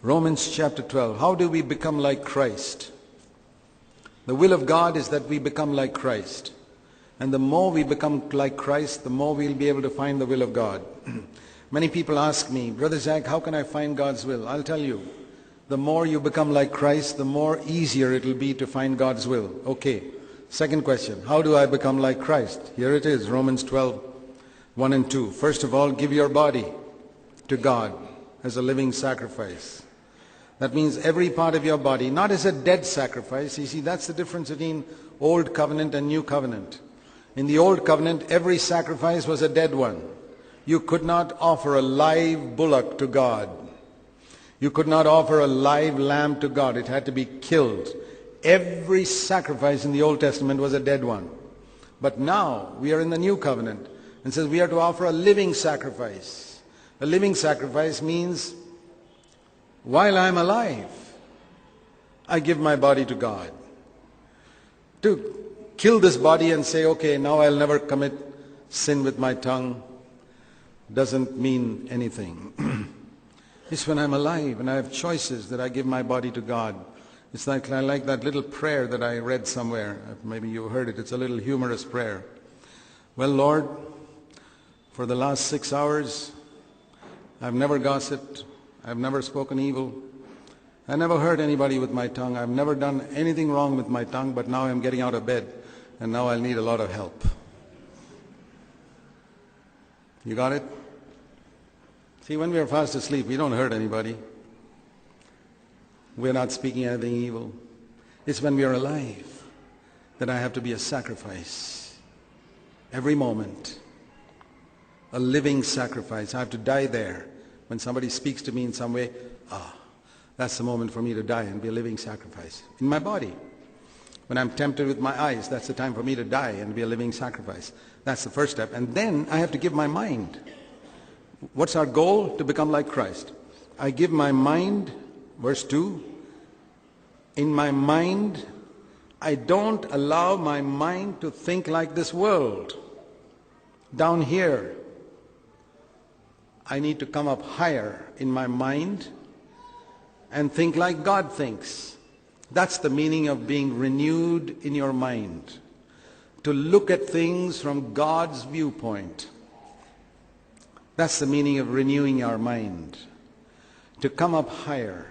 Romans chapter 12. How do we become like Christ? The will of God is that we become like Christ. And the more we become like Christ, the more we'll be able to find the will of God. Many people ask me, Brother Zac, how can I find God's will? I'll tell you, the more you become like Christ, the more easier it will be to find God's will. Okay, second question, how do I become like Christ? Here it is, Romans 12, 1 and 2. First of all, give your body to God as a living sacrifice. That means every part of your body, not as a dead sacrifice. You see, that's the difference between Old Covenant and New Covenant. In the Old Covenant, every sacrifice was a dead one. You could not offer a live bullock to God. You could not offer a live lamb to God. It had to be killed. Every sacrifice in the Old Testament was a dead one. But now we are in the New Covenant and says we are to offer a living sacrifice. A living sacrifice means while I'm alive, I give my body to God. To kill this body and say, okay, now I'll never commit sin with my tongue doesn't mean anything. It's when I'm alive and I have choices that I give my body to God. It's like I like that little prayer that I read somewhere. Maybe you heard it. It's a little humorous prayer. Well, Lord, for the last 6 hours, I've never gossiped. I've never spoken evil. I never hurt anybody with my tongue. I've never done anything wrong with my tongue, but now I'm getting out of bed, and now I'll need a lot of help. You got it? See, when we are fast asleep, we don't hurt anybody. We're not speaking anything evil. It's when we are alive that I have to be a sacrifice. Every moment. A living sacrifice. I have to die there. When somebody speaks to me in some way, that's the moment for me to die and be a living sacrifice. In my body. When I'm tempted with my eyes, that's the time for me to die and be a living sacrifice. That's the first step. And then I have to give my mind. What's our goal? To become like Christ. I give my mind, verse 2, in my mind, I don't allow my mind to think like this world. Down here, I need to come up higher in my mind and think like God thinks. That's the meaning of being renewed in your mind. To look at things from God's viewpoint. That's the meaning of renewing our mind. To come up higher.